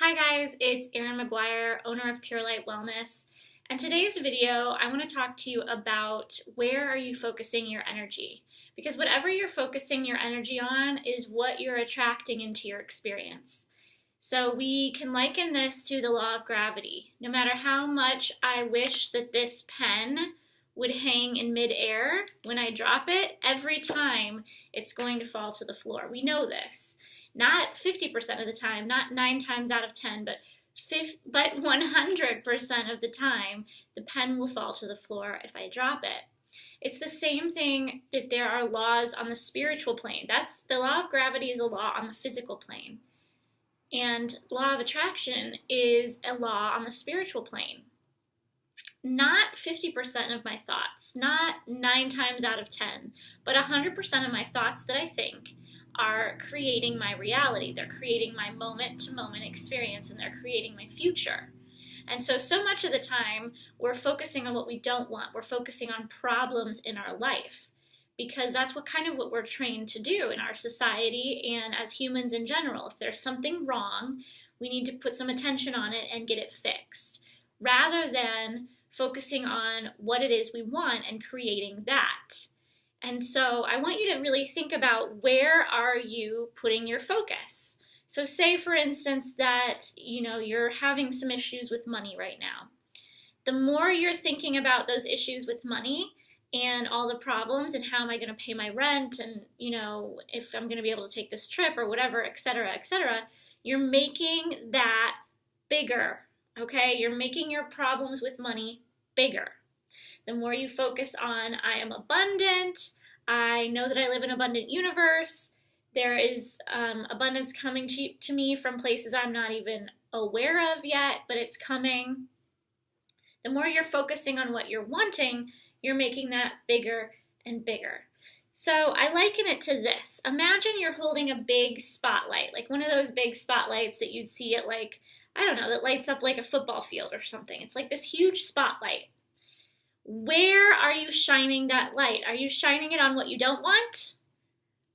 Hi guys, it's Erin McGuire, owner of Pure Light Wellness. And today's video, I want to talk to you about where are you focusing your energy? Because whatever you're focusing your energy on is what you're attracting into your experience. So we can liken this to the law of gravity. No matter how much I wish that this pen would hang in midair, when I drop it, every time it's going to fall to the floor. We know this. Not 50% of the time, not 9 times out of 10, but 100% of the time, the pen will fall to the floor if I drop it. It's the same thing that there are laws on the spiritual plane. The law of gravity is a law on the physical plane. And law of attraction is a law on the spiritual plane. Not 50% of my thoughts, not 9 times out of 10, but 100% of my thoughts that I think are creating my reality. They're creating my moment-to-moment experience, and they're creating my future. And so much of the time, we're focusing on what we don't want. We're focusing on problems in our life, because that's what we're trained to do in our society and as humans in general. If there's something wrong, we need to put some attention on it and get it fixed, rather than focusing on what it is we want and creating that. And so I want you to really think about, where are you putting your focus? So say, for instance, that you're having some issues with money right now. The more you're thinking about those issues with money and all the problems and how am I going to pay my rent and if I'm going to be able to take this trip or whatever, etc., you're making that bigger, okay? You're making your problems with money bigger. The more you focus on, I am abundant, I know that I live in an abundant universe, there is abundance coming to me from places I'm not even aware of yet, but it's coming. The more you're focusing on what you're wanting, you're making that bigger and bigger. So I liken it to this. Imagine you're holding a big spotlight, like one of those big spotlights that you'd see at that lights up like a football field or something. It's like this huge spotlight. Where are you shining that light? Are you shining it on what you don't want?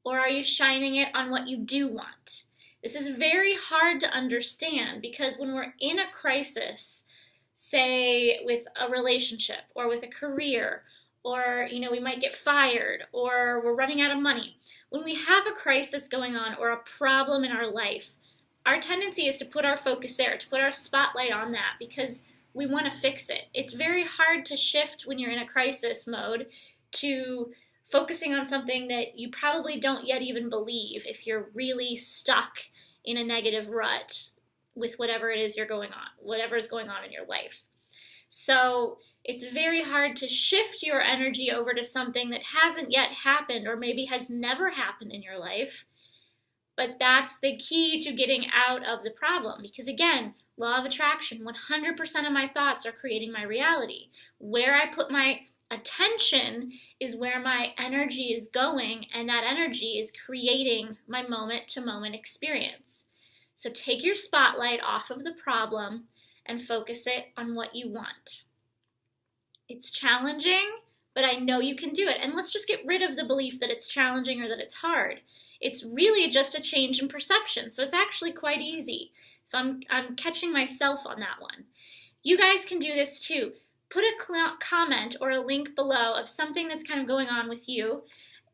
Or are you shining it on what you do want? This is very hard to understand, because when we're in a crisis, say with a relationship or with a career, or we might get fired, or we're running out of money. When we have a crisis going on or a problem in our life, our tendency is to put our focus there, to put our spotlight on that, because we want to fix it. It's very hard to shift when you're in a crisis mode to focusing on something that you probably don't yet even believe, if you're really stuck in a negative rut with whatever it is whatever is going on in your life. So it's very hard to shift your energy over to something that hasn't yet happened, or maybe has never happened in your life. But that's the key to getting out of the problem, because again, law of attraction, 100% of my thoughts are creating my reality. Where I put my attention is where my energy is going, and that energy is creating my moment-to-moment experience. So take your spotlight off of the problem and focus it on what you want. It's challenging, but I know you can do it. And let's just get rid of the belief that it's challenging or that it's hard. It's really just a change in perception, so it's actually quite easy. So I'm catching myself on that one. You guys can do this too. Put a comment or a link below of something that's going on with you,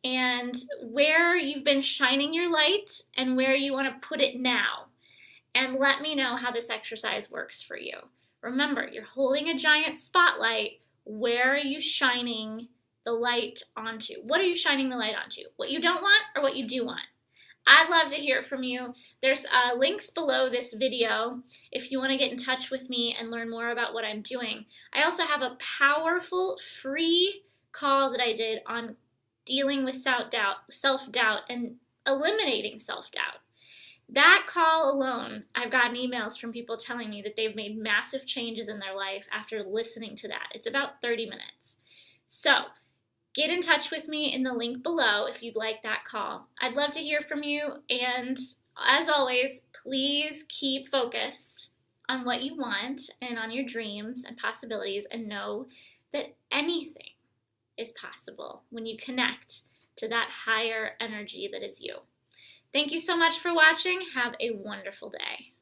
and where you've been shining your light and where you want to put it now. And let me know how this exercise works for you. Remember, you're holding a giant spotlight. Where are you shining the light onto? What are you shining the light onto? What you don't want or what you do want? I'd love to hear from you. There's links below this video if you want to get in touch with me and learn more about what I'm doing. I also have a powerful free call that I did on dealing with self-doubt and eliminating self-doubt. That call alone, I've gotten emails from people telling me that they've made massive changes in their life after listening to that. It's about 30 minutes. So get in touch with me in the link below if you'd like that call. I'd love to hear from you, and as always, please keep focused on what you want and on your dreams and possibilities, and know that anything is possible when you connect to that higher energy that is you. Thank you so much for watching. Have a wonderful day.